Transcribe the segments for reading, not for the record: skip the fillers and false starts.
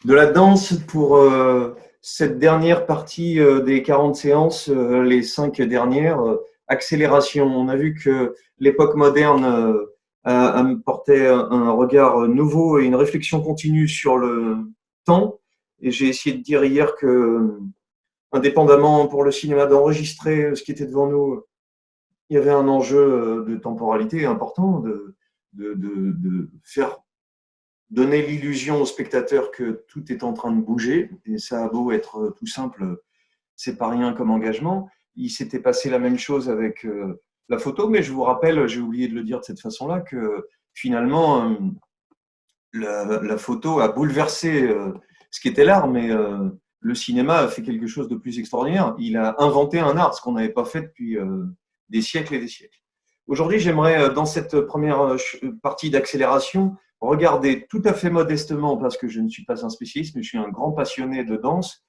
De la danse pour cette dernière partie des 40 séances, les 5 dernières, accélération. On a vu que l'époque moderne apportait un regard nouveau et une réflexion continue sur le temps. Et j'ai essayé de dire hier que, indépendamment pour le cinéma d'enregistrer ce qui était devant nous, il y avait un enjeu de temporalité important, de faire donner l'illusion au spectateur que tout est en train de bouger, et ça a beau être tout simple, c'est pas rien comme engagement. Il s'était passé la même chose avec la photo, mais je vous rappelle, j'ai oublié de le dire de cette façon-là, que finalement, la photo a bouleversé ce qui était l'art, mais le cinéma a fait quelque chose de plus extraordinaire. Il a inventé un art, ce qu'on n'avait pas fait depuis des siècles et des siècles. Aujourd'hui, j'aimerais, dans cette première partie d'accélération, regarder tout à fait modestement, parce que je ne suis pas un spécialiste, mais je suis un grand passionné de danse,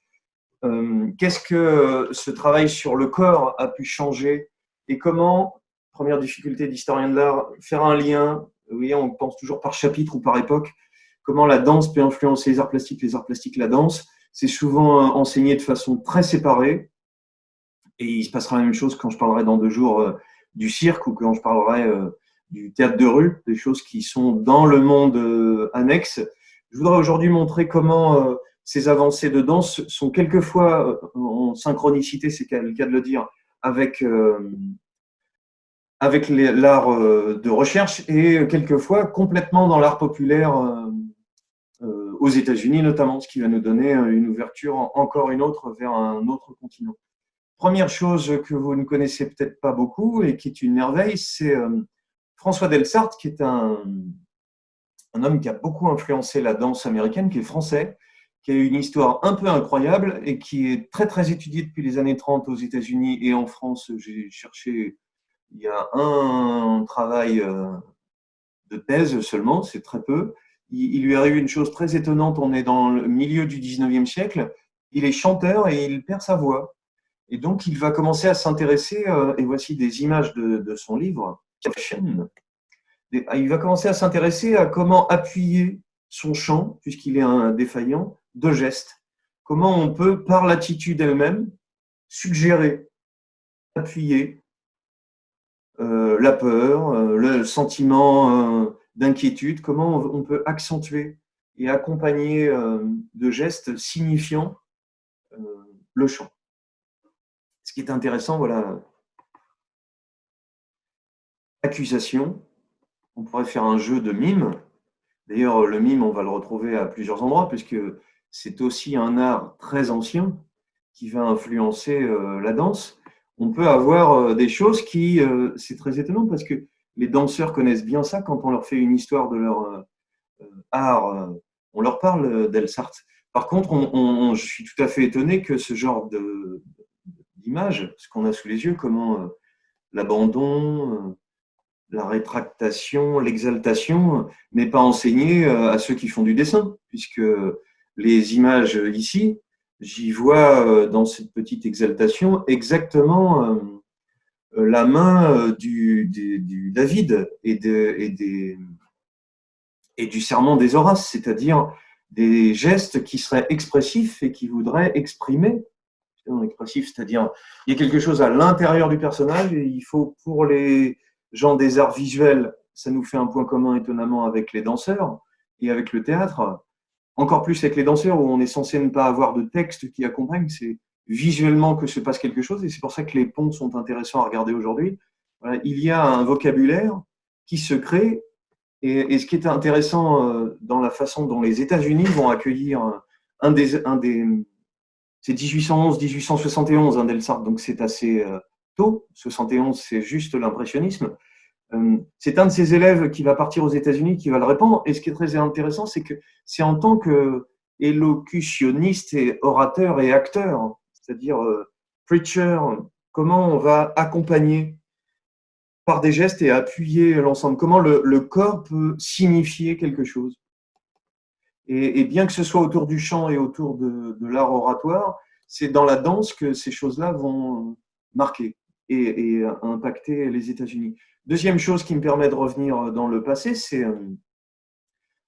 qu'est-ce que ce travail sur le corps a pu changer et comment, première difficulté d'historien de l'art, faire un lien, vous voyez, on pense toujours par chapitre ou par époque, comment la danse peut influencer les arts plastiques, la danse. C'est souvent enseigné de façon très séparée, et il se passera la même chose quand je parlerai dans 2 jours du cirque ou quand je parlerai du théâtre de rue, des choses qui sont dans le monde annexe. Je voudrais aujourd'hui montrer comment ces avancées de danse sont quelquefois en synchronicité, c'est le cas de le dire, avec, avec l'art de recherche et quelquefois complètement dans l'art populaire aux États-Unis notamment, ce qui va nous donner une ouverture, encore une autre, vers un autre continent. Première chose que vous ne connaissez peut-être pas beaucoup et qui est une merveille, c'est François Delsarte, qui est un homme qui a beaucoup influencé la danse américaine, qui est français, qui a une histoire un peu incroyable et qui est très très étudié depuis les années 30 aux États-Unis et en France. J'ai cherché, il y a un travail de thèse seulement, c'est très peu. Il lui arrive une chose très étonnante, on est dans le milieu du 19e siècle, il est chanteur et il perd sa voix. Et donc, il va commencer à s'intéresser, et voici des images de son livre, il va commencer à s'intéresser à comment appuyer son chant, puisqu'il est un défaillant, de gestes. Comment on peut, par l'attitude elle-même, suggérer, appuyer la peur, le sentiment d'inquiétude, comment on peut accentuer et accompagner de gestes signifiant euh, le chant. Ce qui est intéressant, voilà, accusation, on pourrait faire un jeu de mime. D'ailleurs, le mime, on va le retrouver à plusieurs endroits, puisque c'est aussi un art très ancien qui va influencer la danse. On peut avoir des choses qui, c'est très étonnant, parce que les danseurs connaissent bien ça quand on leur fait une histoire de leur art, on leur parle d'Elsart. Par contre, je suis tout à fait étonné que ce genre d'image, ce qu'on a sous les yeux, comment l'abandon, la rétractation, l'exaltation n'est pas enseignée à ceux qui font du dessin, puisque les images ici, j'y vois dans cette petite exaltation exactement la main du David et du serment des Horaces, c'est-à-dire des gestes qui seraient expressifs et qui voudraient exprimer. Expressif, c'est-à-dire il y a quelque chose à l'intérieur du personnage et il faut, pour les gens des arts visuels, ça nous fait un point commun étonnamment avec les danseurs et avec le théâtre, encore plus avec les danseurs où on est censé ne pas avoir de texte qui accompagne, c'est visuellement que se passe quelque chose et c'est pour ça que les ponts sont intéressants à regarder aujourd'hui. Voilà, il y a un vocabulaire qui se crée et ce qui est intéressant dans la façon dont les États-Unis vont accueillir un des c'est 1811-1871, hein, Delsart, donc c'est assez tôt. 71, c'est juste l'impressionnisme. C'est un de ses élèves qui va partir aux États-Unis, qui va le répandre. Et ce qui est très intéressant, c'est que c'est en tant qu'élocutionniste et orateur et acteur, c'est-à-dire preacher, comment on va accompagner par des gestes et appuyer l'ensemble, comment le corps peut signifier quelque chose. Et bien que ce soit autour du chant et autour de l'art oratoire, c'est dans la danse que ces choses-là vont marquer et impacter les États-Unis. Deuxième chose qui me permet de revenir dans le passé, c'est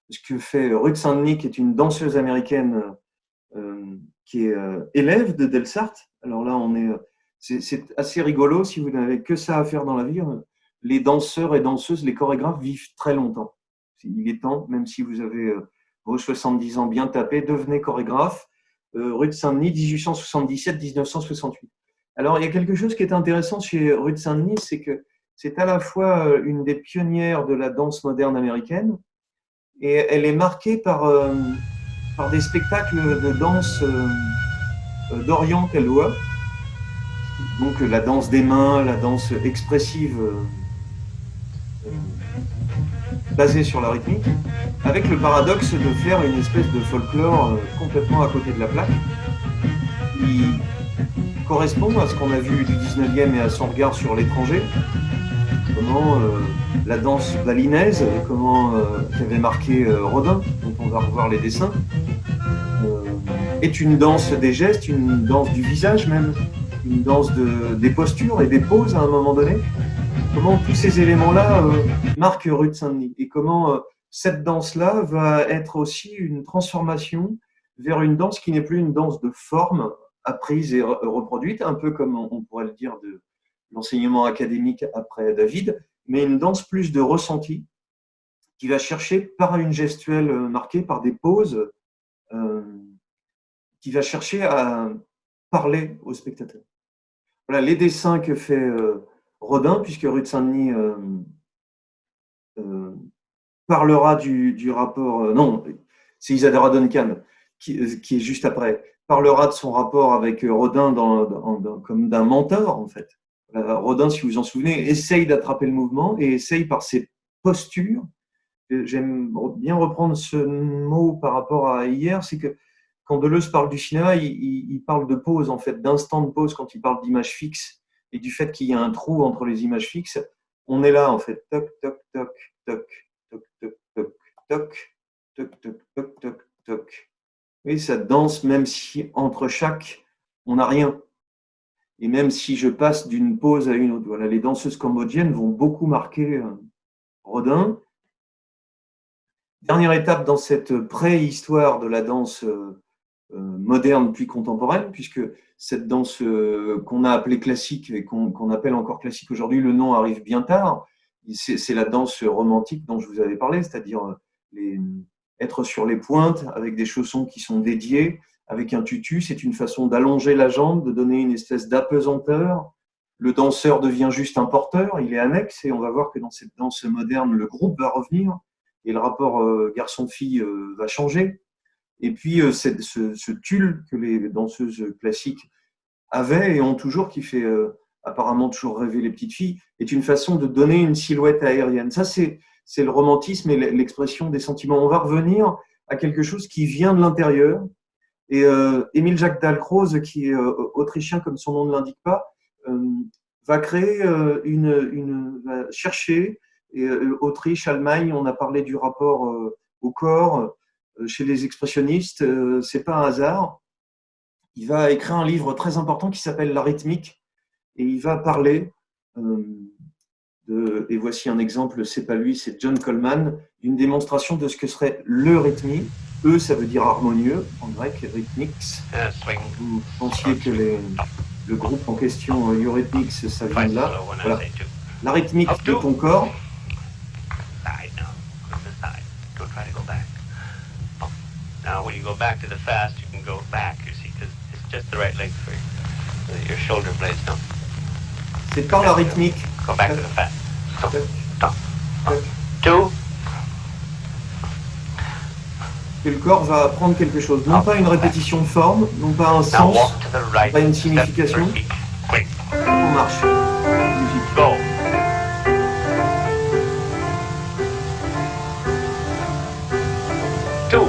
ce que fait Ruth Saint-Denis, qui est une danseuse américaine qui est élève de Delsart. Alors là, c'est assez rigolo. Si vous n'avez que ça à faire dans la vie, les danseurs et danseuses, les chorégraphes vivent très longtemps. Il est temps, même si vous avez vos 70 ans bien tapés, devenez chorégraphe. Ruth Saint-Denis, 1877-1968. Alors, il y a quelque chose qui est intéressant chez Ruth Saint-Denis, c'est que c'est à la fois une des pionnières de la danse moderne américaine, et elle est marquée par des spectacles de danse d'Orient qu'elle voit. Donc la danse des mains, la danse expressive basée sur la rythmique, avec le paradoxe de faire une espèce de folklore complètement à côté de la plaque, qui correspond à ce qu'on a vu du 19e et à son regard sur l'étranger, comment la danse balinaise, qu'avait marqué Rodin, dont on va revoir les dessins, est une danse des gestes, une danse du visage même, une danse des postures et des poses à un moment donné. Comment tous ces éléments-là marquent Ruth Saint-Denis et comment cette danse-là va être aussi une transformation vers une danse qui n'est plus une danse de forme apprise et reproduite, un peu comme on pourrait le dire de l'enseignement académique après David, mais une danse plus de ressenti qui va chercher par une gestuelle marquée, par des poses, qui va chercher à parler au spectateur. Voilà les dessins que fait Rodin, puisque Ruth Saint-Denis parlera du rapport. Non, c'est Isadora Duncan qui est juste après. Parlera de son rapport avec Rodin comme d'un mentor, en fait. Rodin, si vous vous en souvenez, essaye d'attraper le mouvement et essaye par ses postures. J'aime bien reprendre ce mot par rapport à hier, c'est que quand Deleuze parle du cinéma, il parle de pause, en fait, d'instant de pause quand il parle d'image fixe et du fait qu'il y a un trou entre les images fixes. On est là, en fait. Toc, toc, toc, toc, toc, toc, toc, toc, toc, toc, toc, toc, toc. Et ça danse, même si entre chaque, on n'a rien. Et même si je passe d'une pause à une autre. Voilà, les danseuses cambodgiennes vont beaucoup marquer Rodin. Dernière étape dans cette préhistoire de la danse moderne puis contemporaine, puisque cette danse qu'on a appelée classique et qu'on appelle encore classique aujourd'hui, le nom arrive bien tard. C'est la danse romantique dont je vous avais parlé, c'est-à-dire être sur les pointes avec des chaussons qui sont dédiés, avec un tutu. C'est une façon d'allonger la jambe, de donner une espèce d'apesanteur. Le danseur devient juste un porteur, il est annexe, et on va voir que dans cette danse moderne, le groupe va revenir et le rapport garçon-fille va changer. Et puis, ce tulle que les danseuses classiques avaient et ont toujours, qui fait apparemment toujours rêver les petites filles, est une façon de donner une silhouette aérienne. Ça, c'est le romantisme et l'expression des sentiments. On va revenir à quelque chose qui vient de l'intérieur. Et Émile Jacques Dalcroze, qui est autrichien comme son nom ne l'indique pas, va créer va chercher, et Autriche, Allemagne, on a parlé du rapport au corps, chez les expressionnistes, c'est pas un hasard. Il va écrire un livre très important qui s'appelle La rythmique et il va parler et voici un exemple, c'est pas lui, c'est John Coleman, d'une démonstration de ce que serait le rythmique. Ça veut dire harmonieux en grec, rhythmix. Vous pensiez que le groupe en question, Eurythmics, ça vient de là. Voilà. La rythmique de ton corps. Now, when you go back to the fast, you can go back, you see, because it's just the right length for your shoulder blades. No. C'est par la rythmique. Go back to the fast. Stop. Two. Que le corps va apprendre quelque chose. Non pas une répétition de forme, non pas un sens, pas une signification. On marche. Musique. Go. Two.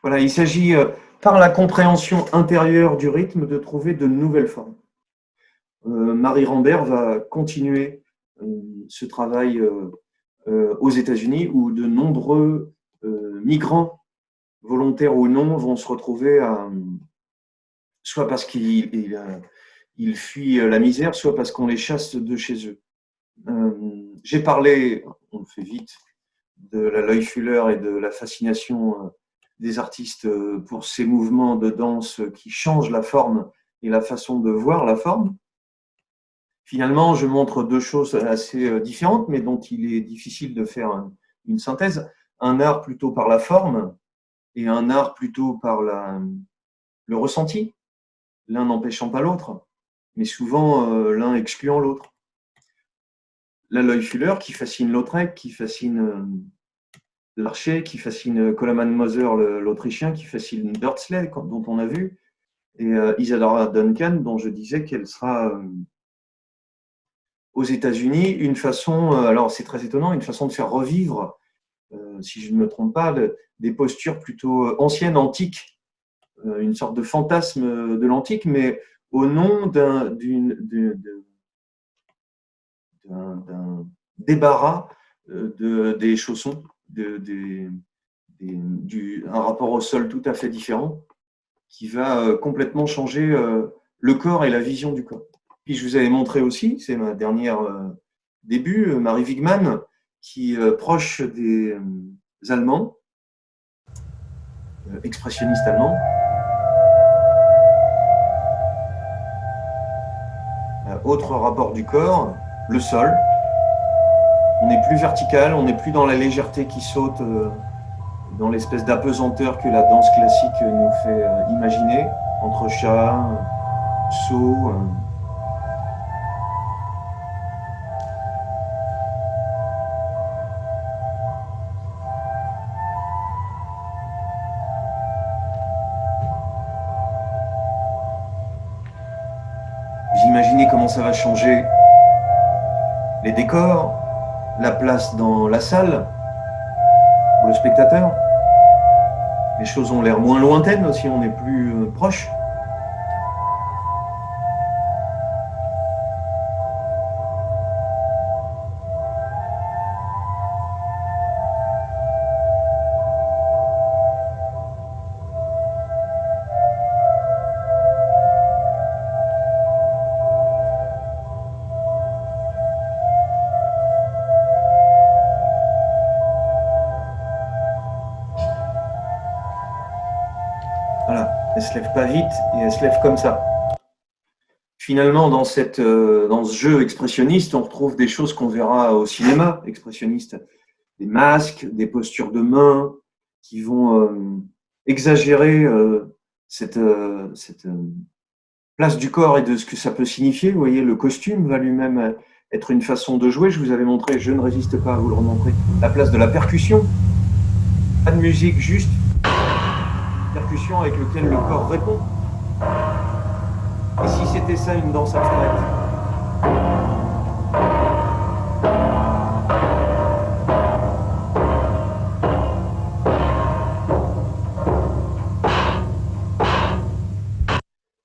Voilà, il s'agit, par la compréhension intérieure du rythme, de trouver de nouvelles formes. Marie Rambert va continuer ce travail aux États-Unis, où de nombreux migrants, volontaires ou non, vont se retrouver soit parce qu'il fuit la misère, soit parce qu'on les chasse de chez eux. J'ai parlé, on le fait vite, de la l'œil Fuller et de la fascination des artistes pour ces mouvements de danse qui changent la forme et la façon de voir la forme. Finalement, je montre deux choses assez différentes, mais dont il est difficile de faire une synthèse. Un art plutôt par la forme et un art plutôt par le ressenti, l'un n'empêchant pas l'autre, mais souvent l'un excluant l'autre. Là, l'œil Fuller qui fascine Lautrec, qui fascine Larcher, qui fascine Coleman Moser, l'Autrichien, qui fascine Beardsley, dont on a vu, et Isadora Duncan, dont je disais qu'elle sera aux États-Unis une façon, alors c'est très étonnant, une façon de faire revivre, si je ne me trompe pas, des postures plutôt anciennes, antiques, une sorte de fantasme de l'antique, mais au nom d'un débarras des chaussons, un rapport au sol tout à fait différent, qui va complètement changer le corps et la vision du corps. Puis je vous avais montré aussi, c'est ma dernière début, Marie Wigman, qui est proche des Allemands, expressionnistes allemands. Autre rapport du corps, le sol. On n'est plus vertical, on n'est plus dans la légèreté qui saute, dans l'espèce d'apesanteur que la danse classique nous fait imaginer, entre chats, sauts. Vous imaginez comment ça va changer les décors, la place dans la salle pour le spectateur. Les choses ont l'air moins lointaines aussi, on est plus proche. Voilà, elle se lève pas vite et elle se lève comme ça. Finalement, dans ce jeu expressionniste, on retrouve des choses qu'on verra au cinéma expressionniste. Des masques, des postures de mains qui vont exagérer cette place du corps et de ce que ça peut signifier. Vous voyez, le costume va lui-même être une façon de jouer. Je vous avais montré, je ne résiste pas à vous le remontrer, la place de la percussion. Pas de musique, juste percussion avec laquelle le corps répond. Et si c'était ça une danse abstraite?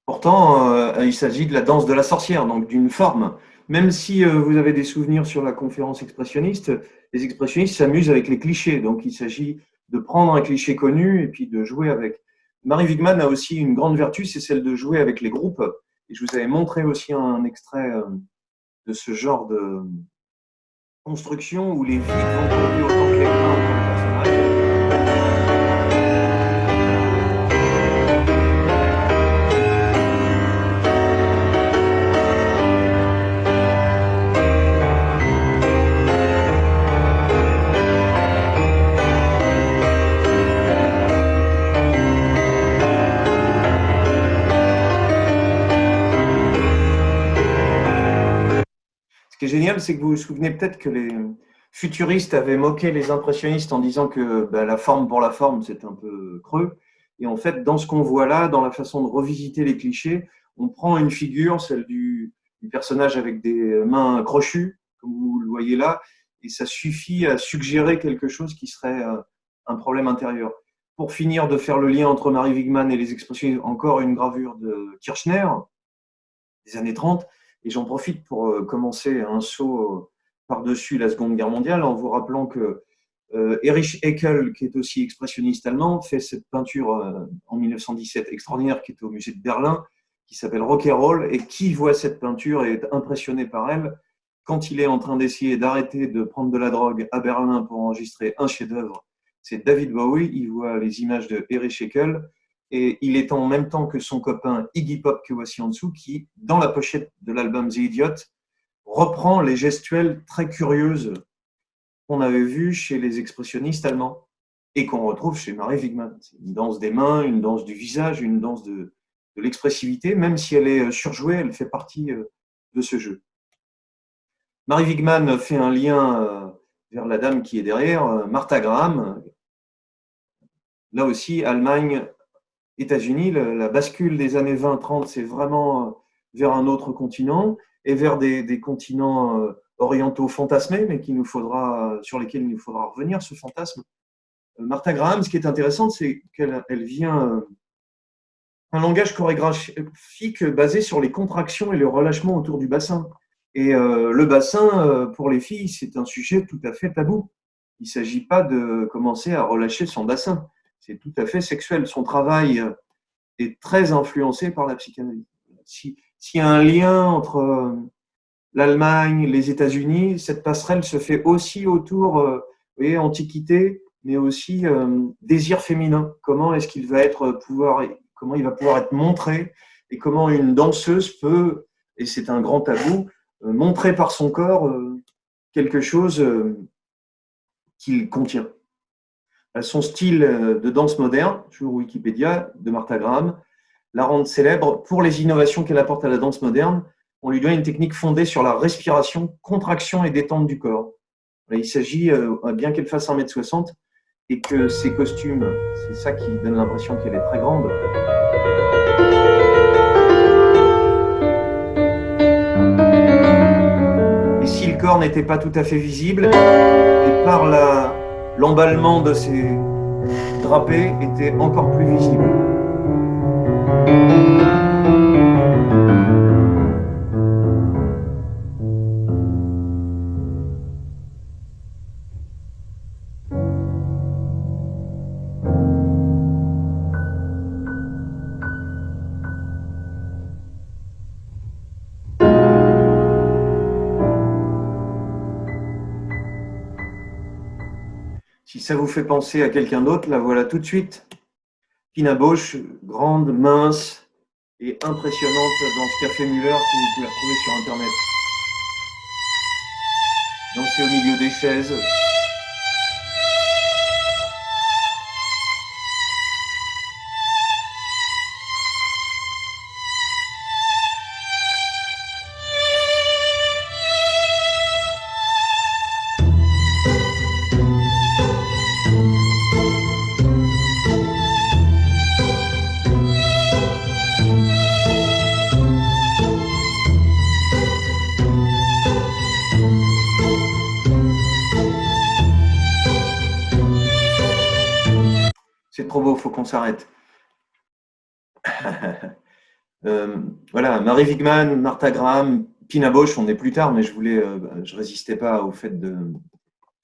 Pourtant, il s'agit de la danse de la sorcière, donc d'une forme. Même si vous avez des souvenirs sur la conférence expressionniste, les expressionnistes s'amusent avec les clichés. Donc il s'agit de prendre un cliché connu et puis de jouer avec. Marie Wigman a aussi une grande vertu, c'est celle de jouer avec les groupes. Et je vous avais montré aussi un extrait de ce genre de construction où les vides vont tourner autant que les mains entre les personnages. Ce qui est génial, c'est que vous vous souvenez peut-être que les futuristes avaient moqué les impressionnistes en disant que la forme pour la forme, c'est un peu creux. Et en fait, dans ce qu'on voit là, dans la façon de revisiter les clichés, on prend une figure, celle du personnage avec des mains crochues, comme vous le voyez là, et ça suffit à suggérer quelque chose qui serait un problème intérieur. Pour finir de faire le lien entre Marie Wigman et les expressionnistes, encore une gravure de Kirchner, des années 30. Et j'en profite pour commencer un saut par-dessus la Seconde Guerre mondiale en vous rappelant que Erich Heckel, qui est aussi expressionniste allemand, fait cette peinture en 1917 extraordinaire qui est au musée de Berlin, qui s'appelle Rock'n'Roll, et qui voit cette peinture et est impressionné par elle quand il est en train d'essayer d'arrêter de prendre de la drogue à Berlin pour enregistrer un chef-d'œuvre. C'est David Bowie, il voit les images de Erich Heckel, et il est en même temps que son copain Iggy Pop, que voici en dessous, qui, dans la pochette de l'album The Idiot, reprend les gestuelles très curieuses qu'on avait vues chez les expressionnistes allemands et qu'on retrouve chez Mary Wigman. C'est une danse des mains, une danse du visage, une danse de l'expressivité, même si elle est surjouée, elle fait partie de ce jeu. Mary Wigman fait un lien vers la dame qui est derrière, Martha Graham. Là aussi, Allemagne, États-Unis, la bascule des années 20-30, c'est vraiment vers un autre continent et vers des continents orientaux fantasmés, mais sur lesquels il nous faudra revenir, ce fantasme. Martha Graham, ce qui est intéressant, c'est qu'elle vient un langage chorégraphique basé sur les contractions et le relâchement autour du bassin. Et le bassin, pour les filles, c'est un sujet tout à fait tabou. Il ne s'agit pas de commencer à relâcher son bassin. C'est tout à fait sexuel. Son travail est très influencé par la psychanalyse. S'il y a un lien entre l'Allemagne, les États-Unis, cette passerelle se fait aussi autour, vous voyez, antiquité, mais aussi désir féminin. Comment est-ce qu'il va comment il va pouvoir être montré et comment une danseuse peut, et c'est un grand tabou, montrer par son corps quelque chose qu'il contient. Son style de danse moderne, toujours Wikipédia, de Martha Graham, la rend célèbre pour les innovations qu'elle apporte à la danse moderne. On lui doit une technique fondée sur la respiration, contraction et détente du corps. Il s'agit, bien qu'elle fasse 1m60, et que ses costumes, c'est ça qui donne l'impression qu'elle est très grande. Et si le corps n'était pas tout à fait visible, et par l'emballement de ses drapés était encore plus visible. Si ça vous fait penser à quelqu'un d'autre, la voilà tout de suite. Pina Bausch, grande, mince et impressionnante dans ce Café Muller que vous pouvez retrouver sur Internet. Danser au milieu des chaises. C'est trop beau, faut qu'on s'arrête. Voilà, Mary Wigman, Martha Graham, Pina Bausch, on est plus tard, mais je résistais pas au fait de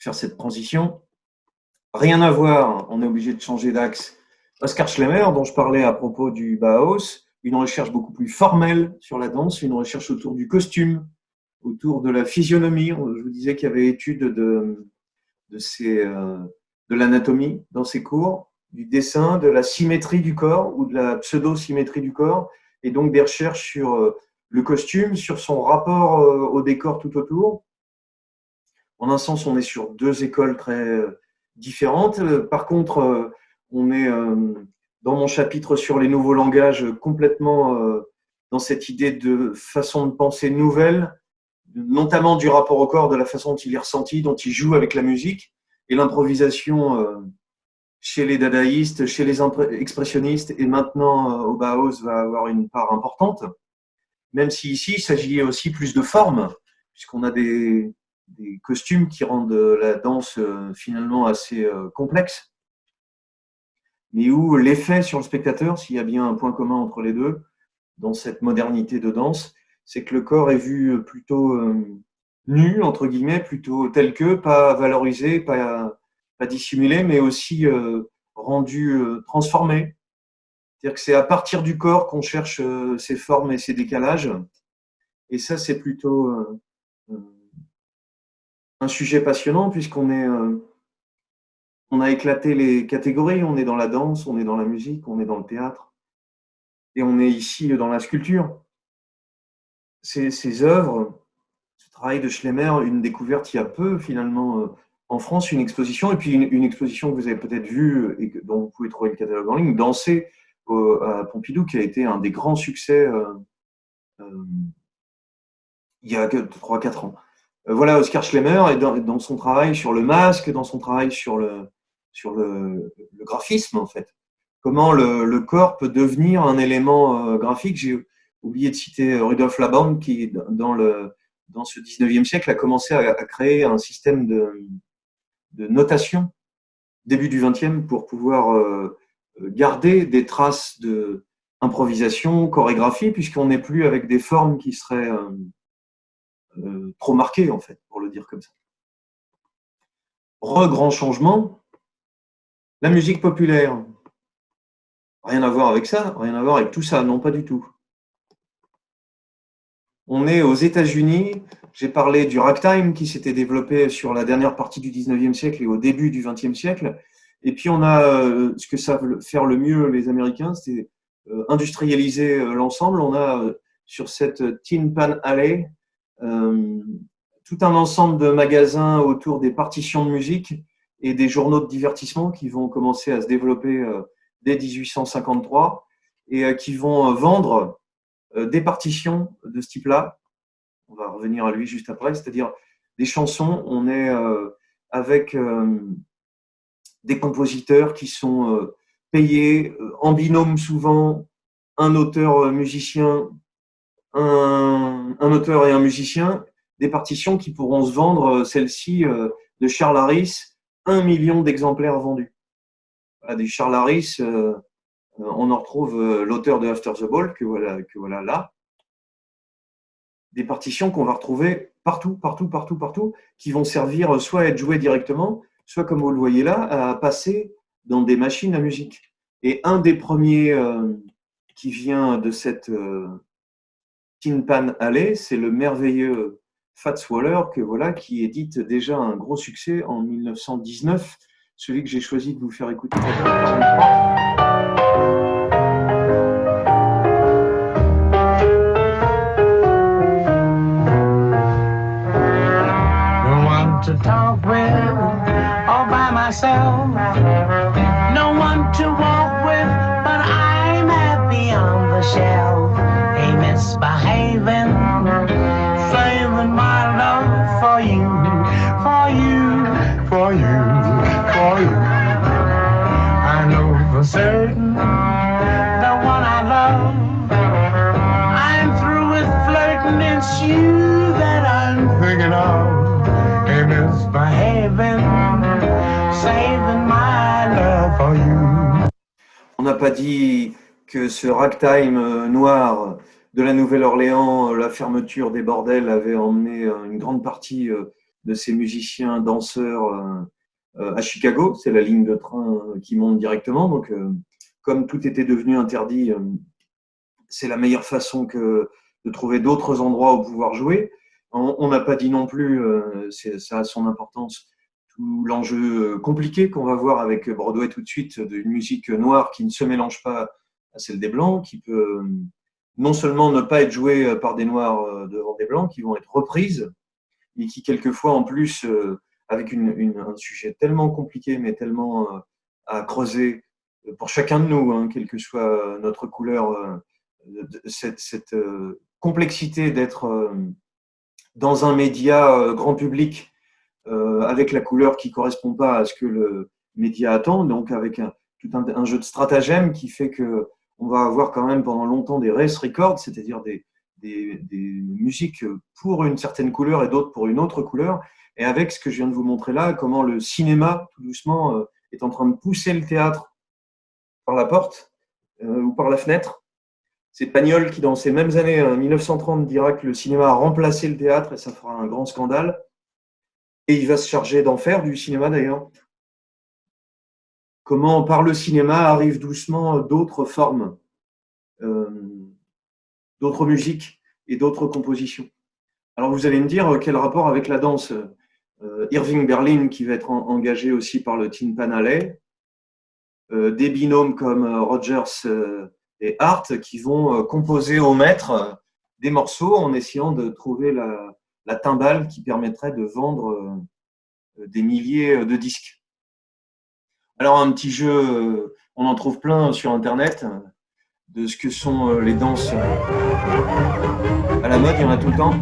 faire cette transition. Rien à voir, on est obligé de changer d'axe. Oscar Schlemmer, dont je parlais à propos du Bauhaus, une recherche beaucoup plus formelle sur la danse, une recherche autour du costume, autour de la physionomie. Je vous disais qu'il y avait étude de l'anatomie dans ces cours, du dessin, de la symétrie du corps ou de la pseudo-symétrie du corps, et donc des recherches sur le costume, sur son rapport au décor tout autour. En un sens, on est sur deux écoles très différentes. Par contre, on est dans mon chapitre sur les nouveaux langages complètement dans cette idée de façon de penser nouvelle, notamment du rapport au corps, de la façon dont il est ressenti, dont il joue avec la musique, et l'improvisation chez les dadaïstes, chez les expressionnistes, et maintenant au Bauhaus va avoir une part importante, même si ici il s'agit aussi plus de forme, puisqu'on a des costumes qui rendent la danse finalement assez complexe, mais où l'effet sur le spectateur, s'il y a bien un point commun entre les deux, dans cette modernité de danse, c'est que le corps est vu plutôt nu, entre guillemets, plutôt tel que, pas valorisé, pas dissimulé, mais aussi rendu transformé. C'est-à-dire que c'est à partir du corps qu'on cherche ces formes et ces décalages. Et ça, c'est plutôt un sujet passionnant on a éclaté les catégories. On est dans la danse, on est dans la musique, on est dans le théâtre et on est ici dans la sculpture. Ces œuvres, ce travail de Schlemmer, une découverte il y a peu finalement en France, une exposition, et puis une exposition que vous avez peut-être vue et dont vous pouvez trouver le catalogue en ligne, Danser à Pompidou, qui a été un des grands succès il y a 3-4 ans. Voilà Oscar Schlemmer, et dans son travail sur le masque, dans son travail sur le graphisme, en fait. Comment le corps peut devenir un élément graphique. J'ai oublié de citer Rudolf Laban, qui, dans ce 19e siècle, a commencé à créer un système de notation, début du 20e, pour pouvoir garder des traces d'improvisation, chorégraphie, puisqu'on n'est plus avec des formes qui seraient trop marquées, en fait, pour le dire comme ça. Grand changement, la musique populaire. Rien à voir avec ça, rien à voir avec tout ça, non, pas du tout. On est aux États-Unis. J'ai parlé du ragtime qui s'était développé sur la dernière partie du 19e siècle et au début du 20e siècle. Et puis on a ce que savent faire le mieux les Américains, c'est industrialiser l'ensemble. On a sur cette Tin Pan Alley tout un ensemble de magasins autour des partitions de musique et des journaux de divertissement qui vont commencer à se développer dès 1853 et qui vont vendre des partitions de ce type-là. On va revenir à lui juste après, c'est-à-dire des chansons. On est avec des compositeurs qui sont payés en binôme souvent, un auteur musicien, un auteur et un musicien, des partitions qui pourront se vendre, celle-ci de Charles Harris, 1 million d'exemplaires vendus. Voilà, des Charles Harris, on en retrouve l'auteur de After the Ball, que voilà là. Des partitions qu'on va retrouver partout, qui vont servir soit à être jouées directement, soit, comme vous le voyez là, à passer dans des machines à musique. Et un des premiers qui vient de cette Tin Pan Alley, c'est le merveilleux Fats Waller, qui édite déjà un gros succès en 1919, celui que j'ai choisi de vous faire écouter. To talk with all by myself, no one to walk with, but I'm happy on the shelf. Hey, misbehaving, saving my love for you, for you, for you, for you. I know for certain the one I love. I'm through with flirting, it's you that I'm thinking of. On n'a pas dit que ce ragtime noir de la Nouvelle-Orléans, la fermeture des bordels, avait emmené une grande partie de ces musiciens danseurs à Chicago. C'est la ligne de train qui monte directement. Donc, comme tout était devenu interdit, c'est la meilleure façon de trouver d'autres endroits où pouvoir jouer. On n'a pas dit non plus, ça a son importance, tout l'enjeu compliqué qu'on va voir avec Broadway tout de suite, d'une musique noire qui ne se mélange pas à celle des Blancs, qui peut non seulement ne pas être jouée par des Noirs devant des Blancs, qui vont être reprises, mais qui quelquefois en plus, avec un sujet tellement compliqué, mais tellement à creuser pour chacun de nous, hein, quelle que soit notre couleur, cette complexité d'être dans un média grand public avec la couleur qui ne correspond pas à ce que le média attend, donc avec tout un jeu de stratagèmes qui fait qu'on va avoir quand même pendant longtemps des race records, c'est-à-dire des musiques pour une certaine couleur et d'autres pour une autre couleur, et avec ce que je viens de vous montrer là, comment le cinéma, tout doucement, est en train de pousser le théâtre par la porte ou par la fenêtre. C'est Pagnol qui, dans ces mêmes années, 1930, dira que le cinéma a remplacé le théâtre et ça fera un grand scandale. Et il va se charger d'en faire du cinéma d'ailleurs. comment par le cinéma arrivent doucement d'autres formes, d'autres musiques et d'autres compositions. Alors vous allez me dire quel rapport avec la danse. Irving Berlin qui va être engagé aussi par le Tin Pan Alley, des binômes comme Rogers et Hart qui vont composer au maître des morceaux en essayant de trouver la timbale qui permettrait de vendre des milliers de disques. Alors un petit jeu, on en trouve plein sur Internet, de ce que sont les danses à la mode, il y en a tout le temps.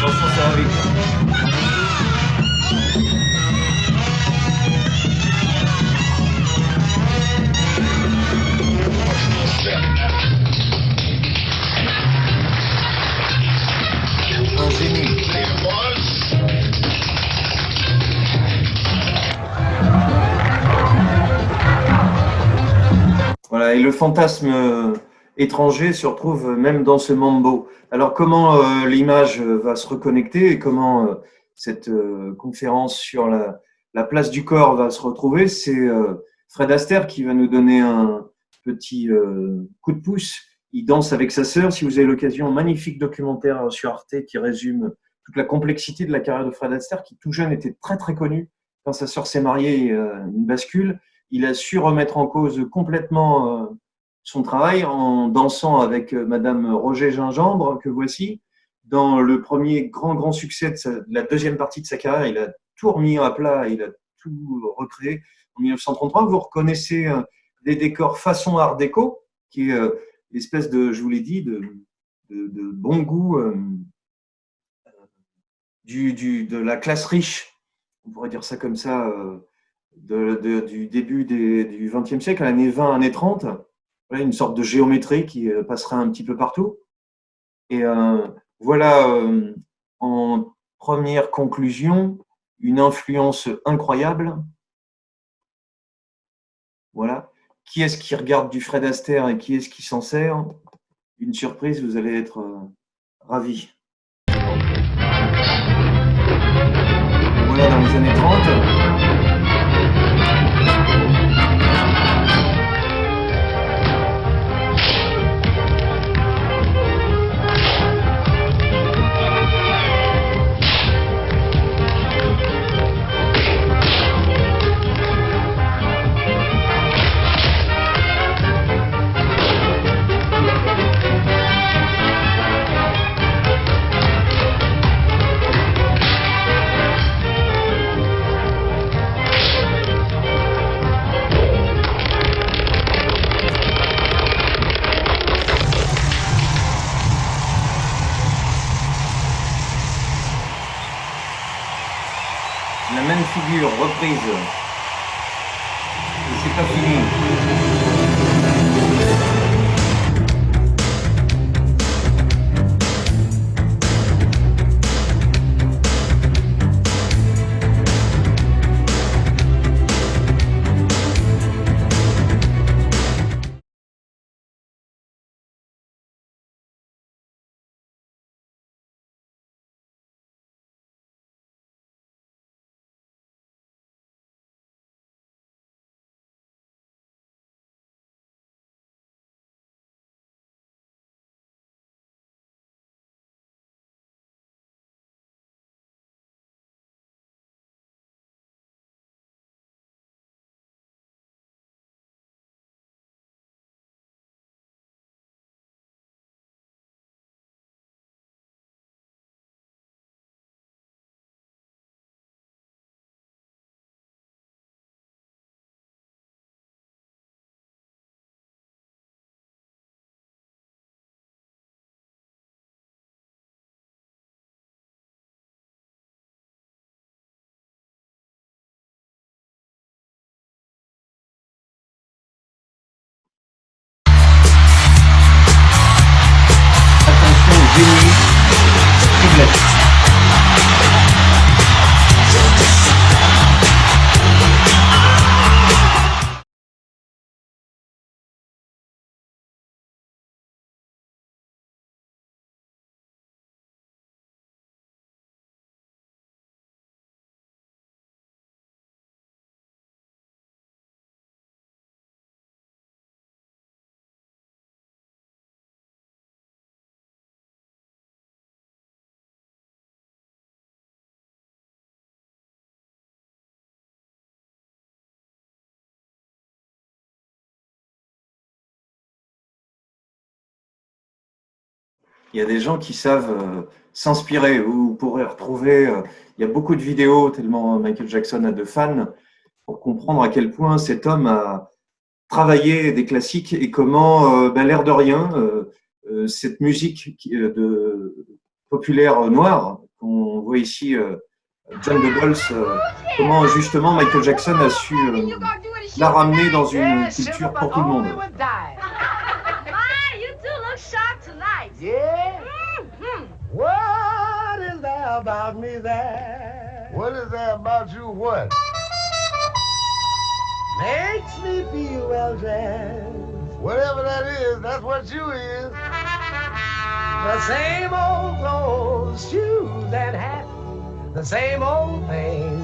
Attention, ça va vite. Un génie. Voilà, et le fantasme étranger se retrouve même dans ce mambo. Alors comment l'image va se reconnecter et comment cette conférence sur la place du corps va se retrouver, c'est Fred Astaire qui va nous donner un petit coup de pouce. Il danse avec sa sœur. Si vous avez l'occasion, un magnifique documentaire sur Arte qui résume toute la complexité de la carrière de Fred Astaire, qui tout jeune était très très connu. Quand sa sœur s'est mariée, une bascule. Il a su remettre en cause complètement son travail en dansant avec Madame Roger Gingembre, que voici. Dans le premier grand succès de la deuxième partie de sa carrière, il a tout remis à plat, il a tout recréé. En 1933, vous reconnaissez des décors façon art déco, qui est l'espèce de, je vous l'ai dit, de bon goût de la classe riche, on pourrait dire ça comme ça, du début du XXe siècle, années 20, années 30, voilà, une sorte de géométrie qui passerait un petit peu partout. Et voilà, en première conclusion, une influence incroyable. Voilà. Qui est-ce qui regarde du Fred Astaire et qui est-ce qui s'en sert? Une surprise, vous allez être ravis. Voilà, dans les années 30. La même figure reprise. Et c'est pas fini. Il y a des gens qui savent s'inspirer. Vous pourrez retrouver, il y a beaucoup de vidéos, tellement Michael Jackson a de fans, pour comprendre à quel point cet homme a travaillé des classiques et comment, l'air de rien, cette musique populaire noire qu'on voit ici, Jungle Dolls, comment justement Michael Jackson a su la ramener dans une Yeah, Silver, culture but pour tout le only monde. with dice. My, you two look sharp tonight. Yeah. Mm-hmm. What is there about me that What is that about you? What? makes me feel well dressed? Whatever that is, that's what you is. The same old clothes, shoes, and hat. The same old thing,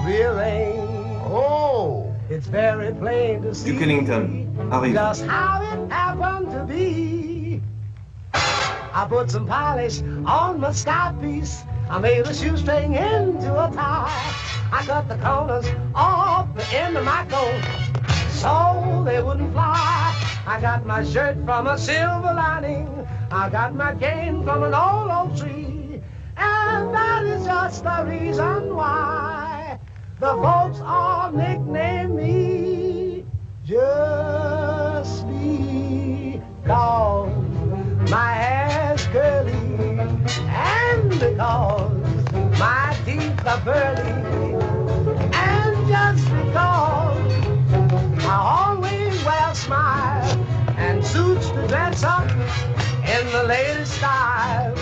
rearranged. Oh, It's very plain to see Duke Ellington arrive. just how it happened to be. I put some polish on my sky piece. I made a shoestring into a tie. I cut the corners off the end of my coat so they wouldn't fly. I got my shirt from a silver lining. I got my cane from an old oak tree. And that is just the reason why the folks all nickname me just because my hair's curly and because my teeth are pearly and just because I always wear a smile and suits to dress up in the latest style.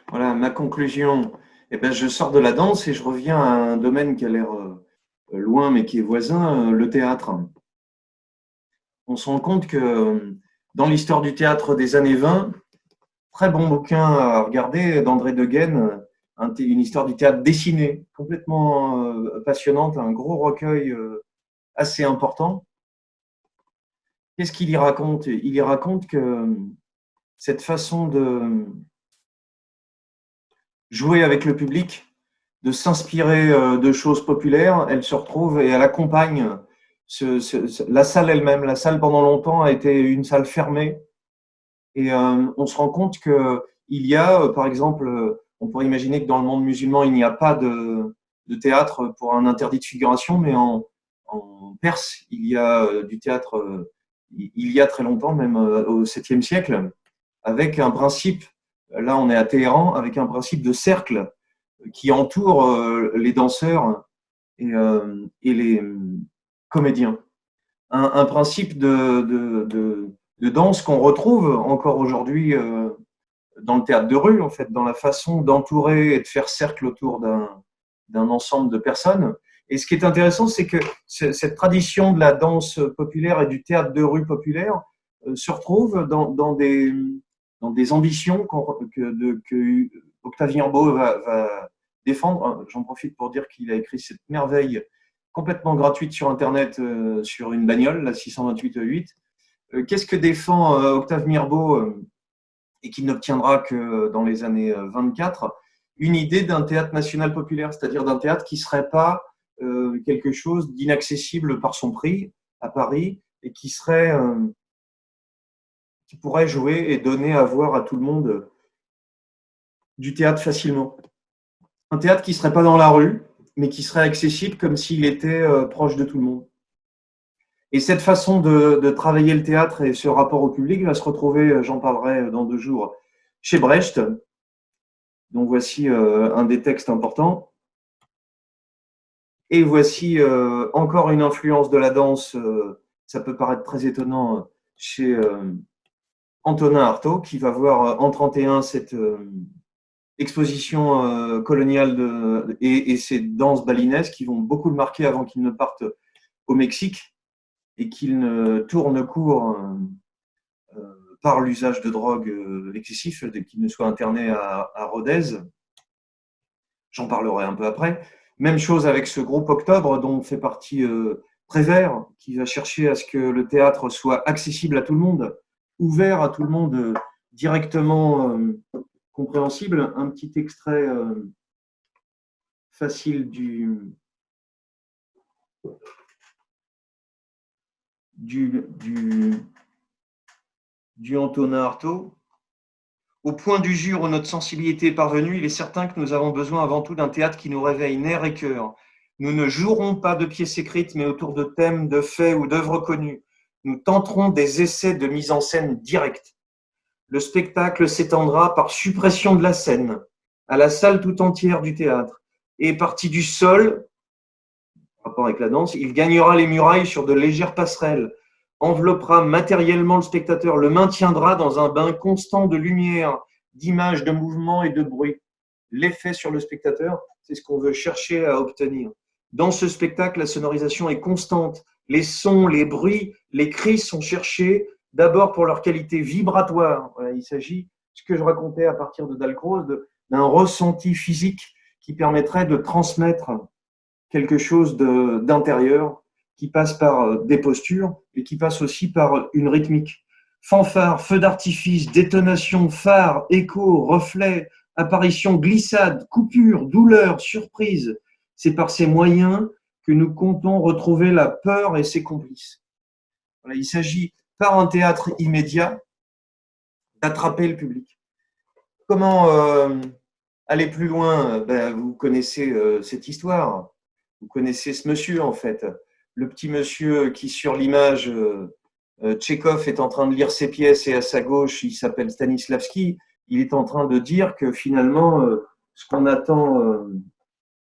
Voilà, ma conclusion. Eh ben, je sors de la danse et je reviens à un domaine qui a l'air loin mais qui est voisin, le théâtre. On se rend compte que dans l'histoire du théâtre des années 20, très bon bouquin à regarder d'André Degaine, une histoire du théâtre dessiné, complètement passionnante, un gros recueil assez important. Qu'est-ce qu'il y raconte? Il y raconte que cette façon de jouer avec le public, de s'inspirer de choses populaires, elle se retrouve et elle accompagne la salle elle-même. La salle, pendant longtemps, a été une salle fermée. Et on se rend compte qu'il y a, par exemple, on pourrait imaginer que dans le monde musulman, il n'y a pas de théâtre pour un interdit de figuration, mais en Perse, il y a du théâtre, il y a très longtemps, même au 7e siècle, avec un principe, là on est à Téhéran, avec un principe de cercle qui entoure les danseurs et les comédiens. Un principe de danse qu'on retrouve encore aujourd'hui dans le théâtre de rue, en fait, dans la façon d'entourer et de faire cercle autour d'un ensemble de personnes. Et ce qui est intéressant, c'est que cette tradition de la danse populaire et du théâtre de rue populaire se retrouve dans des ambitions que Octavien Beau va défendre. J'en profite pour dire qu'il a écrit cette merveille complètement gratuite sur Internet, sur une bagnole, la 628E8. Qu'est-ce que défend Octave Mirbeau et qu'il n'obtiendra que dans les années 24? Une idée d'un théâtre national populaire, c'est-à-dire d'un théâtre qui ne serait pas quelque chose d'inaccessible par son prix à Paris et qui pourrait jouer et donner à voir à tout le monde du théâtre facilement. Un théâtre qui ne serait pas dans la rue, mais qui serait accessible comme s'il était proche de tout le monde. Et cette façon de travailler le théâtre et ce rapport au public va se retrouver, j'en parlerai dans 2 jours, chez Brecht, dont voici un des textes importants. Et voici encore une influence de la danse, ça peut paraître très étonnant, chez Antonin Artaud, qui va voir en 1931 cette exposition coloniale et ces danses balinesques qui vont beaucoup le marquer avant qu'il ne parte au Mexique et qu'il ne tourne court par l'usage de drogue excessif, qu'il ne soit interné à Rodez. J'en parlerai un peu après. Même chose avec ce groupe Octobre dont fait partie Prévert, qui va chercher à ce que le théâtre soit accessible à tout le monde, ouvert à tout le monde, directement compréhensible. Un petit extrait facile du Antonin Artaud. Au point d'usure où notre sensibilité est parvenue, il est certain que nous avons besoin avant tout d'un théâtre qui nous réveille nerfs et cœur. Nous ne jouerons pas de pièces écrites, mais autour de thèmes, de faits ou d'œuvres connues. Nous tenterons des essais de mise en scène directe. Le spectacle s'étendra par suppression de la scène, à la salle tout entière du théâtre, et parti du sol, en rapport avec la danse, il gagnera les murailles sur de légères passerelles, enveloppera matériellement le spectateur, le maintiendra dans un bain constant de lumière, d'images, de mouvements et de bruit. L'effet sur le spectateur, c'est ce qu'on veut chercher à obtenir. Dans ce spectacle, la sonorisation est constante. Les sons, les bruits, les cris sont cherchés d'abord pour leur qualité vibratoire. Voilà, il s'agit, ce que je racontais à partir de Dalcroze, d'un ressenti physique qui permettrait de transmettre quelque chose d'intérieur qui passe par des postures et qui passe aussi par une rythmique. Fanfare, feu d'artifice, détonation, phare, écho, reflet, apparition, glissade, coupure, douleur, surprise. C'est par ces moyens que nous comptons retrouver la peur et ses complices. Voilà, il s'agit, par un théâtre immédiat, d'attraper le public. Comment aller plus loin? Vous connaissez cette histoire. Vous connaissez ce monsieur, en fait. Le petit monsieur qui, sur l'image, Tchekhov est en train de lire ses pièces et à sa gauche, il s'appelle Stanislavski. Il est en train de dire que finalement, ce qu'on attend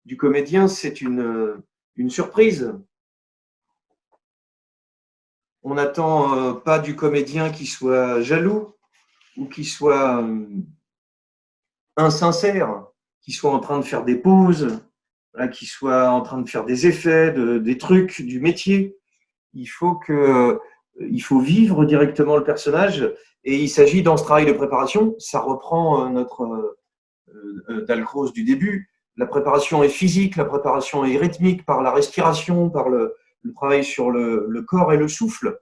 du comédien, c'est une surprise. On n'attend pas du comédien qui soit jaloux ou qui soit insincère, qui soit en train de faire des pauses, qui soit en train de faire des effets, des trucs, du métier. Il faut vivre directement le personnage et il s'agit dans ce travail de préparation, ça reprend notre Dalcroze du début, la préparation est physique, la préparation est rythmique par la respiration, par le travail sur le corps et le souffle.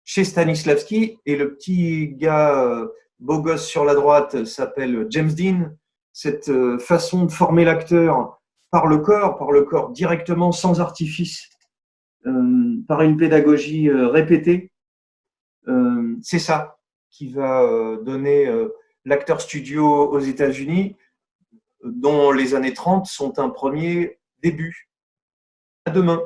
Chez Stanislavski, et le petit gars beau gosse sur la droite s'appelle James Dean, cette façon de former l'acteur par le corps directement, sans artifice, par une pédagogie répétée, c'est ça qui va donner l'acteur studio aux États-Unis, dont les années 30 sont un premier début. À demain.